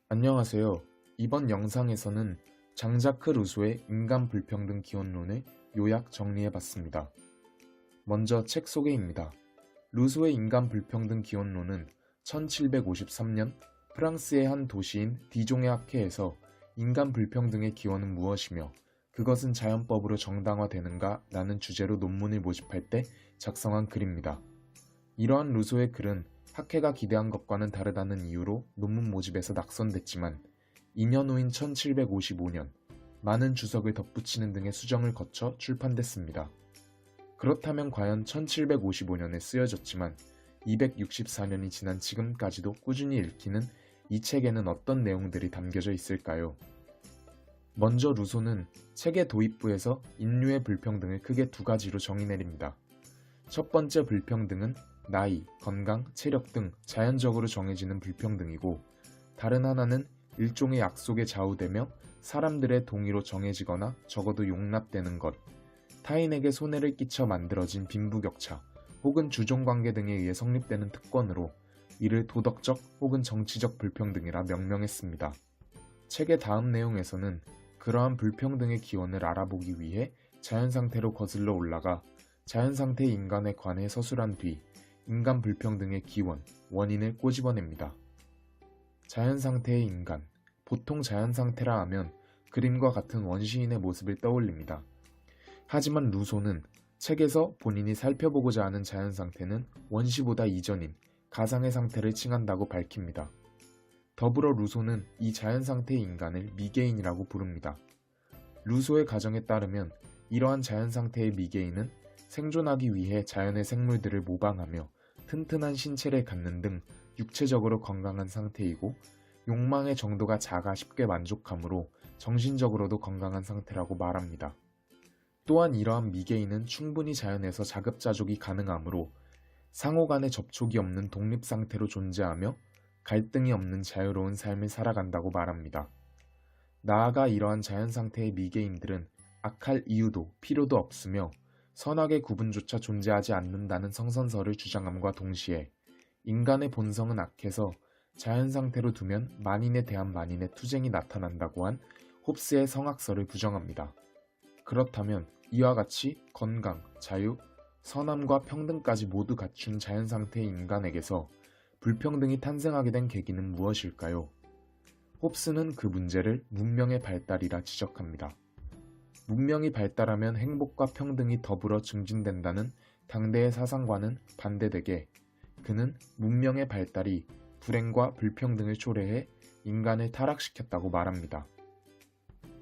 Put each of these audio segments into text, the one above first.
안녕하세요. 이번 영상에서는 장자크 루소의 인간 불평등 기원론을 요약 정리해봤습니다. 먼저 책 소개입니다. 루소의 인간 불평등 기원론은 1753년 프랑스의 한 도시인 디종의 학회에서 인간 불평등의 기원은 무엇이며 그것은 자연법으로 정당화되는가 라는 주제로 논문을 모집할 때 작성한 글입니다. 이러한 루소의 글은 학회가 기대한 것과는 다르다는 이유로 논문 모집에서 낙선됐지만 2년 후인 1755년 많은 주석을 덧붙이는 등의 수정을 거쳐 출판됐습니다. 그렇다면 과연 1755년에 쓰여졌지만 264년이 지난 지금까지도 꾸준히 읽히는 이 책에는 어떤 내용들이 담겨져 있을까요? 먼저 루소는 책의 도입부에서 인류의 불평등을 크게 두 가지로 정의내립니다. 첫 번째 불평등은 나이, 건강, 체력 등 자연적으로 정해지는 불평등이고 다른 하나는 일종의 약속에 좌우되며 사람들의 동의로 정해지거나 적어도 용납되는 것, 타인에게 손해를 끼쳐 만들어진 빈부격차 혹은 주종관계 등에 의해 성립되는 특권으로 이를 도덕적 혹은 정치적 불평등이라 명명했습니다. 책의 다음 내용에서는 그러한 불평등의 기원을 알아보기 위해 자연상태로 거슬러 올라가 자연상태의 인간에 관해 서술한 뒤 인간 불평등의 기원, 원인을 꼬집어냅니다. 자연상태의 인간, 보통 자연상태라 하면 그림과 같은 원시인의 모습을 떠올립니다. 하지만 루소는 책에서 본인이 살펴보고자 하는 자연상태는 원시보다 이전인 가상의 상태를 칭한다고 밝힙니다. 더불어 루소는 이 자연상태의 인간을 미개인이라고 부릅니다. 루소의 가정에 따르면 이러한 자연상태의 미개인은 생존하기 위해 자연의 생물들을 모방하며 튼튼한 신체를 갖는 등 육체적으로 건강한 상태이고 욕망의 정도가 작아 쉽게 만족하므로 정신적으로도 건강한 상태라고 말합니다. 또한 이러한 미개인은 충분히 자연에서 자급자족이 가능하므로 상호 간의 접촉이 없는 독립 상태로 존재하며 갈등이 없는 자유로운 삶을 살아간다고 말합니다. 나아가 이러한 자연 상태의 미개인들은 악할 이유도 필요도 없으며 선악의 구분조차 존재하지 않는다는 성선설을 주장함과 동시에 인간의 본성은 악해서 자연 상태로 두면 만인에 대한 만인의 투쟁이 나타난다고 한 홉스의 성악설을 부정합니다. 그렇다면 이와 같이 건강, 자유, 선함과 평등까지 모두 갖춘 자연 상태의 인간에게서 불평등이 탄생하게 된 계기는 무엇일까요? 홉스는 그 문제를 문명의 발달이라 지적합니다. 문명이 발달하면 행복과 평등이 더불어 증진된다는 당대의 사상과는 반대되게 그는 문명의 발달이 불행과 불평등을 초래해 인간을 타락시켰다고 말합니다.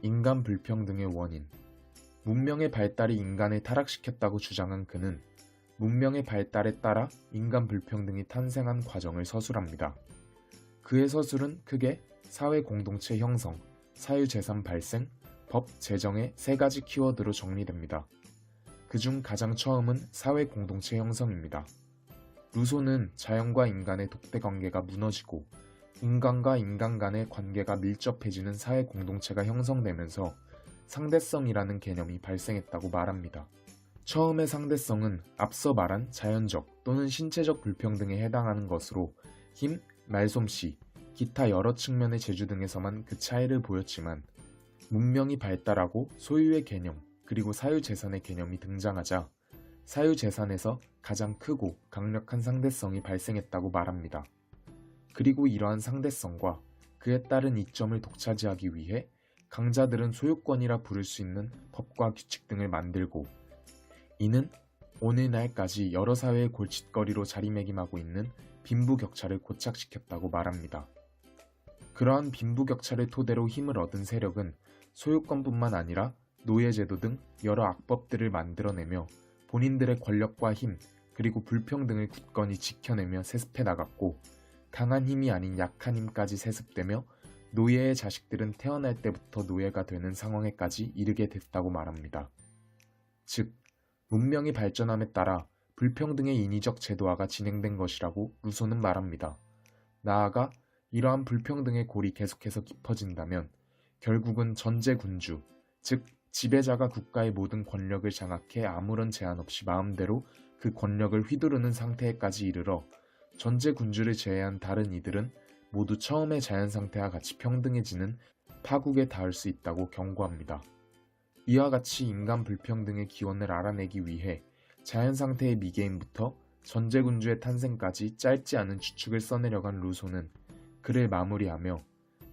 인간 불평등의 원인 문명의 발달이 인간을 타락시켰다고 주장한 그는 문명의 발달에 따라 인간 불평등이 탄생한 과정을 서술합니다. 그의 서술은 크게 사회 공동체 형성, 사유재산 발생, 법 제정의 세 가지 키워드로 정리됩니다. 그중 가장 처음은 사회 공동체 형성입니다. 루소는 자연과 인간의 독대 관계가 무너지고 인간과 인간 간의 관계가 밀접해지는 사회 공동체가 형성되면서 상대성이라는 개념이 발생했다고 말합니다. 처음의 상대성은 앞서 말한 자연적 또는 신체적 불평등에 해당하는 것으로 힘, 말솜씨, 기타 여러 측면의 재주 등에서만 그 차이를 보였지만 문명이 발달하고 소유의 개념 그리고 사유재산의 개념이 등장하자 사유재산에서 가장 크고 강력한 상대성이 발생했다고 말합니다. 그리고 이러한 상대성과 그에 따른 이점을 독차지하기 위해 강자들은 소유권이라 부를 수 있는 법과 규칙 등을 만들고 이는 오늘날까지 여러 사회의 골칫거리로 자리매김하고 있는 빈부격차를 고착시켰다고 말합니다. 그러한 빈부격차를 토대로 힘을 얻은 세력은 소유권뿐만 아니라 노예제도 등 여러 악법들을 만들어내며 본인들의 권력과 힘 그리고 불평등을 굳건히 지켜내며 세습해 나갔고 강한 힘이 아닌 약한 힘까지 세습되며 노예의 자식들은 태어날 때부터 노예가 되는 상황에까지 이르게 됐다고 말합니다. 즉, 문명이 발전함에 따라 불평등의 인위적 제도화가 진행된 것이라고 루소는 말합니다. 나아가 이러한 불평등의 골이 계속해서 깊어진다면 결국은 전제군주, 즉 지배자가 국가의 모든 권력을 장악해 아무런 제한 없이 마음대로 그 권력을 휘두르는 상태에까지 이르러 전제군주를 제외한 다른 이들은 모두 처음의 자연 상태와 같이 평등해지는 파국에 닿을 수 있다고 경고합니다. 이와 같이 인간 불평등의 기원을 알아내기 위해 자연 상태의 미개인부터 전제군주의 탄생까지 짧지 않은 추측을 써내려간 루소는 글을 마무리하며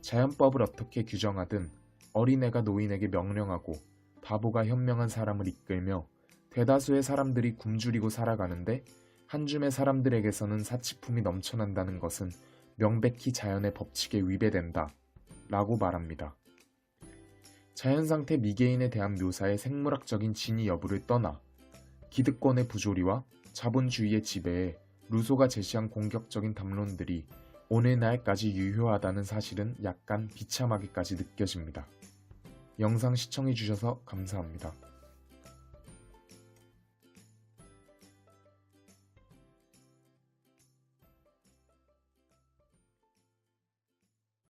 자연법을 어떻게 규정하든 어린애가 노인에게 명령하고 바보가 현명한 사람을 이끌며 대다수의 사람들이 굶주리고 살아가는데 한 줌의 사람들에게서는 사치품이 넘쳐난다는 것은 명백히 자연의 법칙에 위배된다 라고 말합니다. 자연상태 미개인에 대한 묘사의 생물학적인 진위 여부를 떠나 기득권의 부조리와 자본주의의 지배에 루소가 제시한 공격적인 담론들이 오늘날까지 유효하다는 사실은 약간 비참하게까지 느껴집니다. 영상 시청해주셔서 감사합니다.